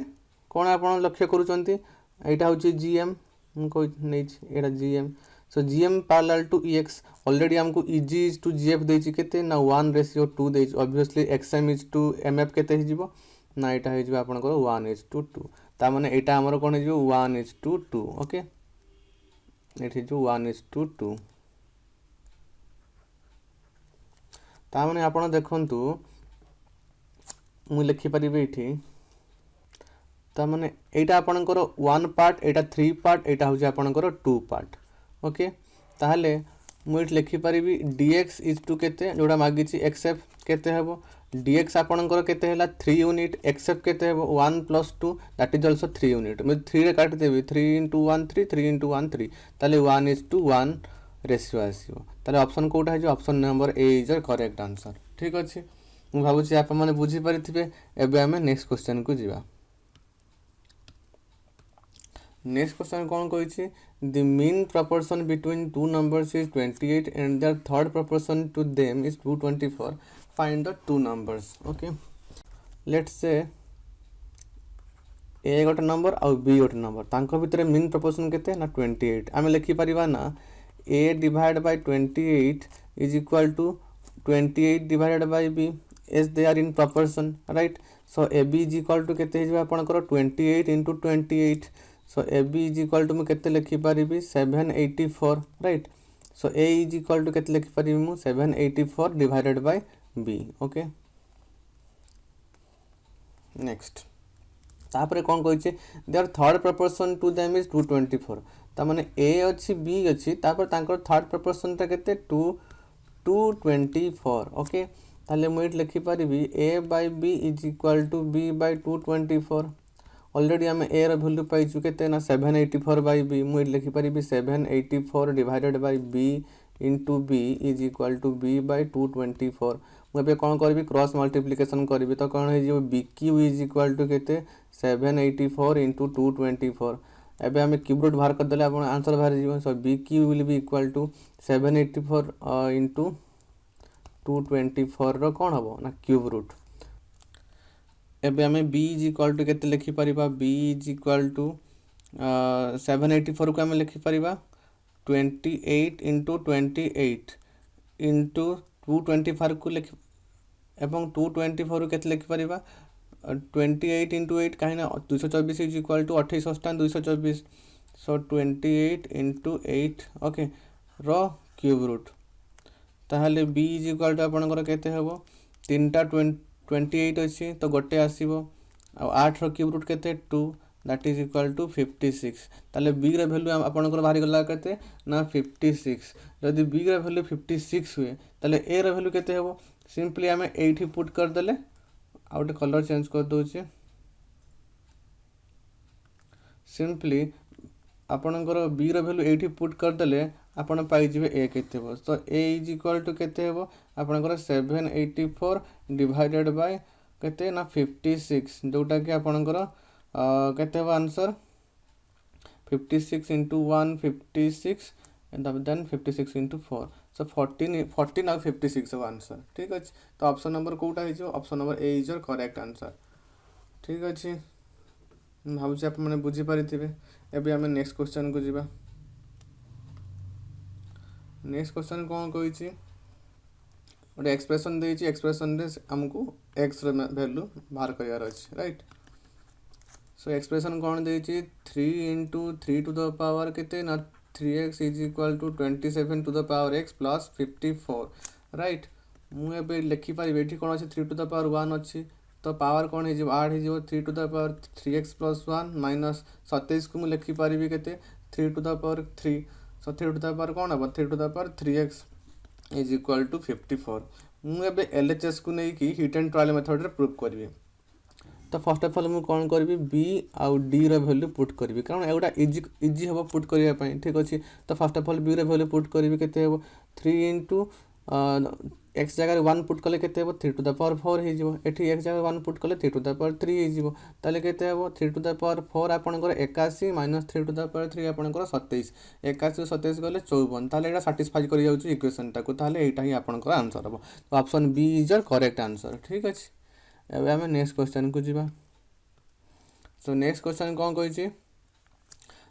कौन आप लक्ष्य करुँच यहाँ हूँ GM यहाँ GM so GM parallel to EX already हमको EG इज टू GF देछि केते ना 1:2 देछि obviously XM is to MF केते हिजिबो ना यहाँ हिजिबो आपनकर 1:2 ता माने एटा हमर कोन हिजिबो 1:2 ओके एठी जो 1:2 ता माने आपण देखंतु मु लिखि परिबे इठी ता माने एटा आपनकर 1 पार्ट एटा 3 पार्ट एटा होजे आपनकर 2 पार्ट ओके ताहले मु इठ लिखि परिबी dx इज टू केते जोडा मागी छि xf केते हेबो dx आपनकर केते हैला 3 यूनिट xf केते हेबो 1 + 2 दैट इज आल्सो 3 यूनिट मैं 3 रे काट देबी 3 × 1 3 3 × 1 3 ताले 1:1 रेशियो आसीबो ताले ऑप्शन कोटा है जो option number A is the correct answer. ठीक अछि मु भाबु छि आप माने बुझी परिथिबे एबे हमें नेक्स्ट क्वेश्चन को जीवा। नेक्स्ट क्वेश्चन कौन कही the mean proportion between two numbers is 28 and their third proportion to them is 224 find the two numbers okay let's say a गोटे नंबर आउ बी गोटे नंबर तांको भितर मीन प्रपोर्शन केते ना 28 आमे लिखि परिबा ना a divide by 28 is equal to 28 divided by b as they are in proportion right so ab is equal to केते हिजबा आपनकर 28 into 28 so ab is equal to मु केते लिखि परिबी 784 right so a is equal to केते लिखि परिबी मु 784 divided by b okay next तापर कौन कही their third proportion to them is 224 ता माने a अच्छी b अच्छी तापर तांकर थर्ड प्रपोर्शन ता केते 224 ओके ताले मु इट लिखि परिबी a by b is equal to b by 224 already आम a रो वैल्यू पाइछु केते ना 784 by b मु इट लिखि परिबी 784 divided by b into b is equal to b by 224 मुझे कौन करी क्रॉस मल्टीप्लिकेशन करी तो कौन हो bq is equal to केते 784 into 224 एबे आम क्यूब रूट बाहर करदे आप आंसर बाहर जीव। So B Q will be equal to 784 into 224 रो कौन हम ना क्यूब रूट। एबे आम बी इज इक्वाल टू केते लिखिपर, बी इज इक्वाल टू 784 को आम लिखिपर 28 इंटू 28 इंटू 224 को लिख एवं 224 के लिखिपर 28 इंटू 8 कहीं 224 इज इक्वाल टू 28 अष्टा 224। सो 28 इंटू 8 ओके रो क्यूब रूट। ताहले बी इज इक्वाल टू आपंकर केते हम 3टा 28 अच्छी तो गोटे आसो 8 रो क्यूब रूट केते 2 दैट इज इक्वाल टू 56। ताले बी रो वैल्यू आपंकर बाहरी गला केते ना 56। जदि बी रो वैल्यू 56 हुए ताले ए रो वैल्यू केते हम सिंपली आम एठी पुट कर देले आ गोटे कलर चेंज कर दूचे सिंपली आपणकर बी रो वैल्यू एठी पुट कर देले आपण पाइजिबे ए केते हो। तो ए इज इक्वाल टू केते हो आपणकर 784 डिवाइडेड बाय केते ना 56 जोटा कि आपणकर केते हो आंसर 56 इंटू 1 56 देन 56 इंटू 4 सो 14 आउ 56 हो आंसर। ठीक अच्छे तो ऑप्शन नंबर कोटा है option number A is your correct answer. ठीक अच्छे भावुँ आप बुझीपारे। एबे आम नेक्स्ट क्वेश्चन को जीवा। नेक्स्ट क्वेश्चन कौन कही गोटे एक्सप्रेशन देती एक्सप्रेशन आमको एक्स वैल्यू बाहर करार अच्छे राइट। सो एक्सप्रेशन कौन देती 3 इंटू 3 टू द पावर केते ना 3x is equal to 27 to the power x plus 54 right. मुझे लिखिपर ये कौन अच्छे 3 टू द पावर 1 अच्छी तो पावर कौन हो 8 हो 3 to the power 3x plus 1 minus 27 को मुझे लिखिपारि के 3 to the power 3। So 3 to the power कौन हम 3 to the power 3x is equal to 54। मुझे LHS को लेकिन hit and trial method proof करी। तो फर्स्ट ऑफ ऑल मुझे कौन करी बी आउ डी रो वैल्यू पुट करी कारण एगुटा इजी हम पुट करने ठीक अच्छे। तो फर्स्ट ऑफ ऑल बी रो वैल्यू पुट करी के 3 इंटू एक्स जगह 1 पुट कले केते हो 3 टू द पावर 4 हो एक्स जगह 1 पुट कले 3 टू द पावर 3 हो ताले केते हो 3 टू द पावर 4 आपनकर 81 माइनस 3 टू द पावर 3 आपनकर 27 81 27 गले 54 ताले एटा सैटिस्फाई करि जाउची इक्वेशन टाको ताले एटा ही आपनकर आंसर हो। तो option B is your correct answer. ठीक अच्छे एबे हम नेक्स्ट क्वेश्चन को जीवा। सो नेक्स्ट क्वेश्चन कौन कही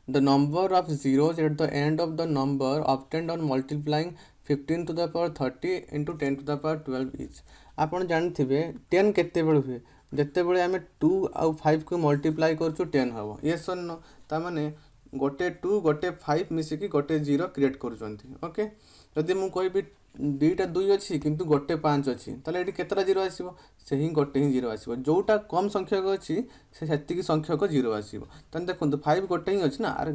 the number of zeros at the end of the number obtained on multiplying 15 to the power 30 into 10 to the power 12 is। आपन जानथिबे 10 केते बेले हुए जते बेले आमे 2 आउ 5 को मल्टीप्लाई करछु 10 हबो यस और नो ता माने गोटे 2 गोटे 5 मिसी की गोटे 0 क्रिएट करूछंती। ओके जदि मु कहबी दुईटा 2 अच्छी किंतु गोटे 5 अच्छी ताले एटी केतरा 0 आसीबो से ही गोटे ही 0 आसीबो जोटा कम संख्यक अच्छी से सेतिकी संख्यक 0 आसीबो। तन देखंतु 5 गोटे ही अच्छी ना अरे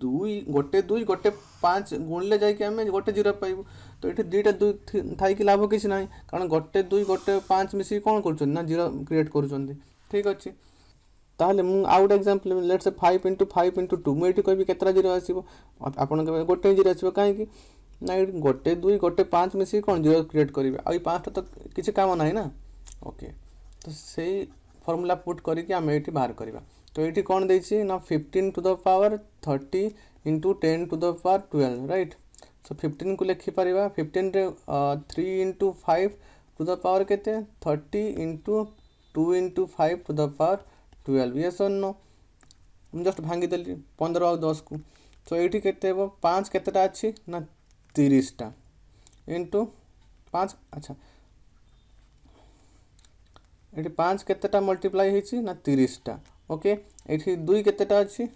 2 गोटे 5 गुणले जाई कि हमें गोटे 0 पाइबो। तो एटी दुईटा 2 थाई कि लाभ किछ नाही कारण गोटे 2 गोटे 5 मिसी कोन करछन ना 0 क्रिएट करछन। ठीक अछि ताहले मु out example let's say 5 into 5 into 2 मुझे कहबी केतरा 0 आसीबो आपन के गोटे 0 आसीबो काहे कि ना गोटे 2 गोटे 5 मिसी कौन 0 क्रिएट करेंगे आई 5टा तो किसी काम ना ना। ओके तो से फॉर्मूला पुट करके आम ये बाहर करवा। तो ये कौन देछि ना 15 to the power 30 into 10 to the power 12 right. So 15 को लिखिपर 15 रे 3 इंटू 5 टू द पावर केते 30 into 2 into 5 to the power 12 yes और नो जस्ट भांगी देली 15 और 10 को। तो ये केते 5 केतेटा अच्छी ना 30टा इंटू 5 अच्छा ये 5 केतेटा मल्टीप्लाई होइछि ना 30टा। ओके ये 2 केतेटा अच्छी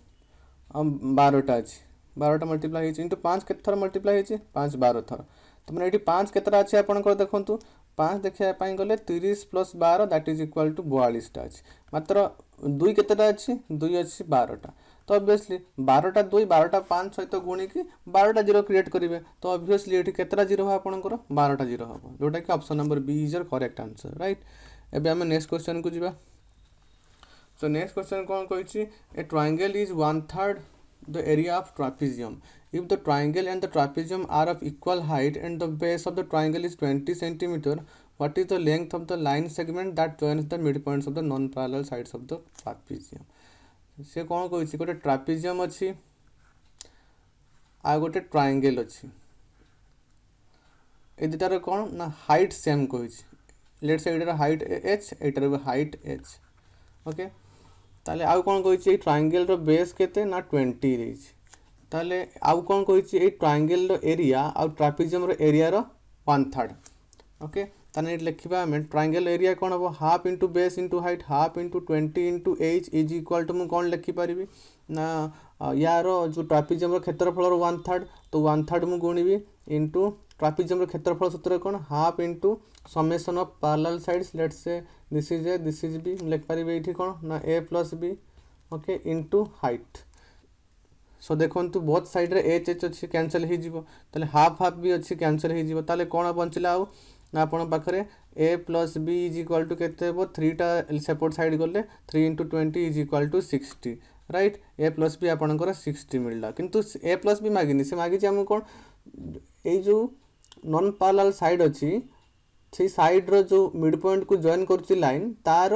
12टा अच्छी 12टा मल्टीप्लाई होइछि इंटू 5 केते थर मल्टीप्लाई होइछि 5 12 थर। तो मैंने ये 5 केतेटा अच्छी आपनकर देखंतु 5 देखिया पाई गले 30 plus 12 that is equal to 42टा अच्छी मात्र 2 केतेटा अच्छी 2 अच्छी 12टा। तो ऑब्वियसली 12टा 2 12टा 5 सहित गुणी की 12टा 0 क्रिएट करेंगे। तो ऑब्वियसली ये केतरा 0 हो आपनकर 12टा 0 हो जोटा कि option number B is your correct answer right. एबे हम नेक्स्ट क्वेश्चन को जीवा। सो नेक्स्ट क्वेश्चन कौन कही a triangle is 1/3 the area of trapezium if the triangle and the trapezium are of equal height and the base of the triangle is 20 centimetre what is the length of the line segment that joins the mid points of the non parallel sides of the trapezium. से कौन कही गोटे ट्रापिजियम अच्छी आ गोटे triangle अच्छी ए दुटार कौन ना height same कही लेट से एटार हाइट एच एटार भी हाइट एच ओके ताले आउ कौन कही ट्रायंगल रो बेस केते ना 20 रही ताले आउ कौन कही ट्रायंगल रो एरिया आउ ट्रापिजियम रो एरिया रो 1/3 ओके ताने लिखा आम ट्रायंगल एरिया कौन हम half into base into height half into 20 into H is equal to मुझे कौन लिखिपारि ना यार जो ट्रापिजियम क्षेत्रफल 1/3 तो 1/3 मुझे गुणिबी इंटू ट्रापिजियम क्षेत्रफल सूत्र कौन half into summation of parallel sides let's say this is A this is B लिखिपारि ये कौन ना A plus B okay into height so देखो बहुत साइड रे एच एच अच्छी कैंसल हो हाफ हाफ भी अच्छी कैंसल हो कौन बचला आउ ना आपण पाखे A plus B is equal to केते 3टा सेपट साइड गले 3 into 20 is equal to 60 right A plus B आपणकर 60 मिलला किंतु ए प्लस बी मागिनी से मागिची आम कौन ये जो नॉन पैरेलल साइड अच्छी से साइड रो जो मिड पॉइंट को जॉइन कर लाइन तार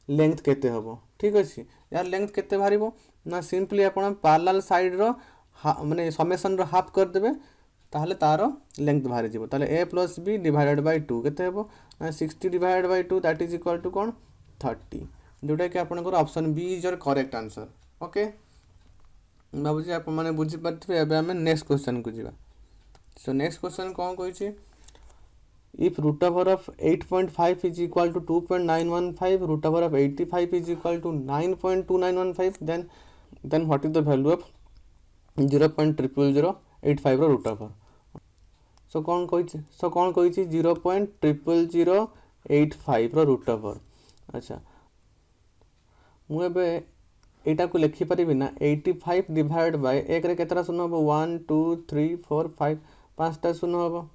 लेंथ केते हबो ठीक अच्छे यार लेंथ केते बाहर ना सिंपली आप पैरेलल साइड रो माने समेसन रो हाफ करदेवे ताहले तार लेंथ बाहरी जीवो ताहले A plus B divided by 2 केते हेबो 60 divided by 2 that is equal to कौन 30 जोटा कि आपनकर option B is your correct answer okay भाबुची आप माने बुझी पारथिबे एबे हम नेक्स्ट क्वेश्चन को जीवा सो नेक्स्ट क्वेश्चन कोन कहै if root over of 8.5 is equal to 2.915 root over of 85 is equal to 9.2915 then what is the value of 0.00085 root over सो कौन कही 0.00085 रूट ओवर अच्छा मुझे एटा को लिखिपारि ना 85 डिवाइड बाय एक रे केतरा शून्य हम 1 2 3 4 5 5टा शून्य हम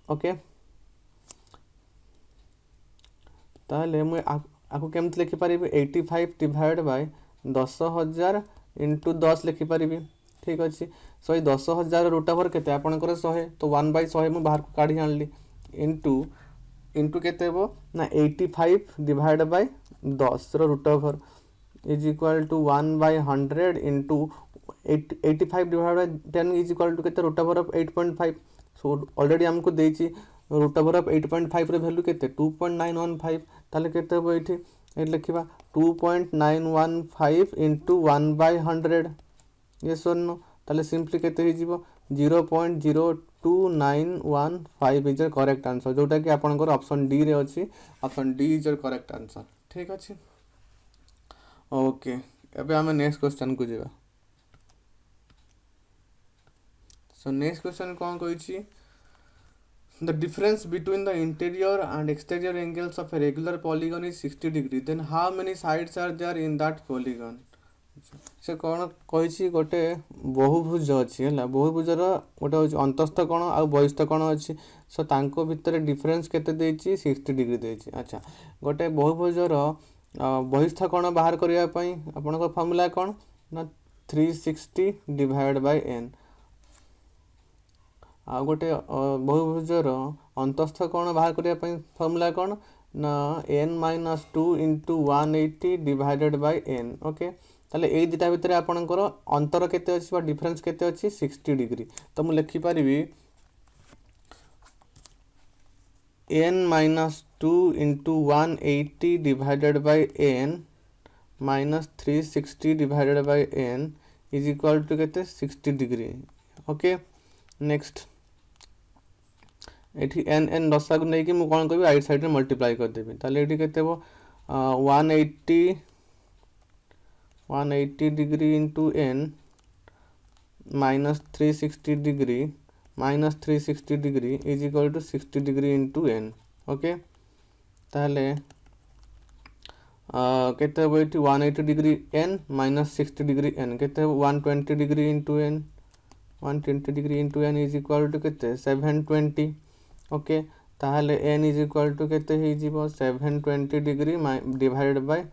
ओके ताहले मुझे आपको केमती लिखिपारि 85 डिवाइड बाय 10,000 इंटू 10 लिखिपारि ठीक अच्छे सो ये 10,000 रूट ओवर केते आपनकर 100 तो 1/100 मुझे बाहर को काढ़ी आनली इंटू इंटू केते हेबो ना 85 डिवाइड बाय 10 रो root over is equal to 1/100 into 85 divide by 10 is equal to केते root over of 8.5 so already हमको देछि रूट ओवर ऑफ 8.5 रे वैल्यू केते 2.915 ताले केते हेबो एठी लिखिबा 2.915 इंटू 1/100 ये शून्य ताले सिंपली केते ही जीवो 0.02915 इज करेक्ट आंसर जोटा कि आपनकर ऑप्शन डी रे अछि option D is correct answer ठीक अछि ओके एबे हम नेक्स्ट क्वेश्चन को जीवा सो नेक्स्ट क्वेश्चन कोन कहिछि the difference between the interior and exterior angles of a regular polygon is 60 degree then how many sides are there in that polygon से कौन कही गोटे बहुभुज अच्छी है बहुभुजर गोटे हूँ अंतस्थ कोण आ बहिस्थ कोण अच्छी सो तांको भितर डिफरेन्स केते देछि 60 डिग्री देछि अच्छा गोटे बहुभुजर बहिस्थ कोण बाहर करिया पई आपनको फार्मूला कोण ना 360 डिवाइड बाय n आ गोटे बहुभुजर अंतस्थ कोण बाहर करिया पई फार्मूला कोण ना n - 2 * 180 divided by n okay ताले ए दुटा भितर आपनकर अंतर केते अछि बा डिफरेंस केते अछि 60 डिग्री तो मु लिखि परिबी n - 2 * 180 divided by n - 360 divided by n is equal to केते 60 डिग्री ओके नेक्स्ट एठी n दशा को नै कि मु कोन करबी राइट साइड रे मल्टीप्लाई कर देबी ताले एठी केते हो 180 degree into n minus 360 degree is equal to 60 degree into n okay ताले केते हो एठी 180 degree n minus 60 degree n केते हो 120 degree into n 120 degree into n is equal to केते 720 ओके ताहले n इज इक्वल टू केते ही जीवो 720 डिग्री डिवाइडेड बाय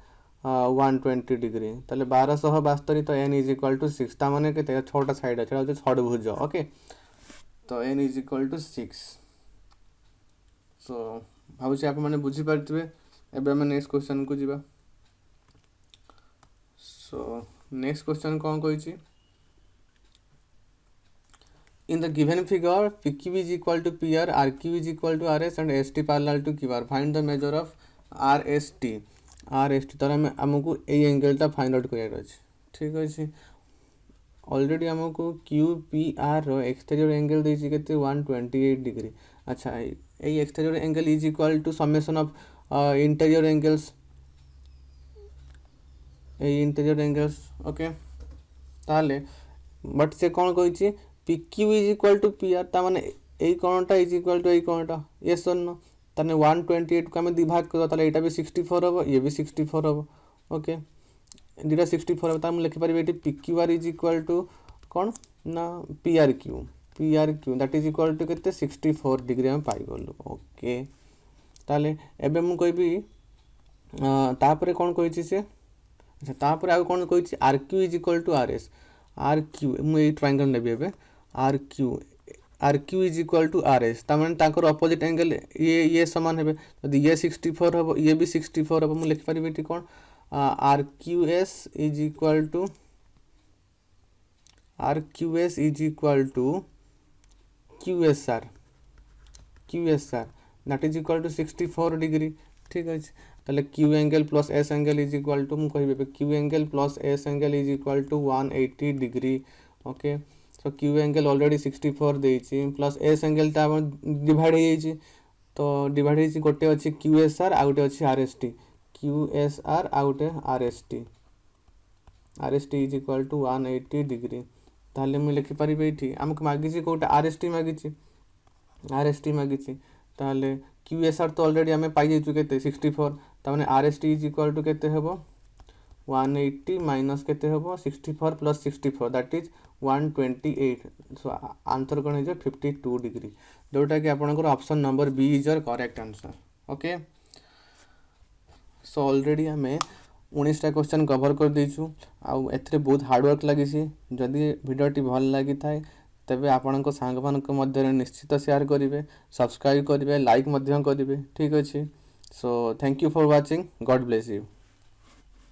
120 डिग्री ताले 1272 तो n इज इक्वल टू 6 ता माने केते छोटा साइड अछि जो षडभुज ओके तो n इज इक्वल टू 6 सो भाबुची आप माने बुझी पारथिबे एबे हम नेक्स्ट क्वेश्चन को जीवा सो नेक्स्ट क्वेश्चन कौन कही in the given figure PQ is equal to PR, RQ is equal to RS and ST parallel to QR. Find the measure of RST. RST तार आमको ए एंगलटा फाइंड आउट करार अच्छे ठीक अच्छे ऑलरेडी आमको QPR रो exterior angle देछि केते 128 degree अच्छा a exterior angle is equal to summation of interior angles a interior angles okay ताले बट से कौन कही PQ is equal to PR ता माने ए कोणटा इज इक्वल टू ए कोणटा यस और नो ताने 128 को हमें दिभाग कर ताले एटा भी 64 हबो ये भी 64 हबो ओके दिटा 64 हबो ता हम लिखि परिबे एटी PQR इज इक्वल टू कोन ना PRQ that is equal to केते 64 डिग्री हम पाई गलु ओके ताले एबे मु कहबी तापरे कोन कहिछि से अच्छा तापरे आ कोन कहिछि RQ is equal to RS RQ मु ए ट्रायंगल नेबी एबे RQ is equal to RS ताମାନେ ताकर अपोजिट एंगल ये समान हेबे यदि ये 64 हबो ये भी 64 हबो मु लिखि परिबे टी कोन RQS is equal to QSR that is equal to 64 degree ठीक अछि ताले Q angle plus S angle is equal to मु कहिबे Q angle plus S angle is equal to 180 degree okay so Q angle already 64 देछि plus S angle ता divide हो जाइछि तो डिवाइड हो गोटे अछि QSR आ गोटे अछि RST QSR आ गोटे RST is equal to 180 degree ताले मु लिखि परिबे इठी हमक मागिछि कोटा RST मागिछि ताले QSR तो ऑलरेडी हमें पाई जाइछु केते 64 ता माने RST इज इक्वल टू केते हेबो 180 माइनस केते हेबो 64 plus 64 that is 128 so answer कोन है 52 डिग्री जोटा कि आपनकर option number B is your correct answer okay so already हमें 19टा क्वेश्चन कवर कर देछु आ एथरे बहुत हार्ड वर्क लागिछि जदि वीडियोटी भल लागि थाए तबे आपनक सांगमानक मध्य निश्चित शेयर करिवे सब्सक्राइब करिवे लाइक मध्य करिवे ठीक अछि so thank you for watching God bless you.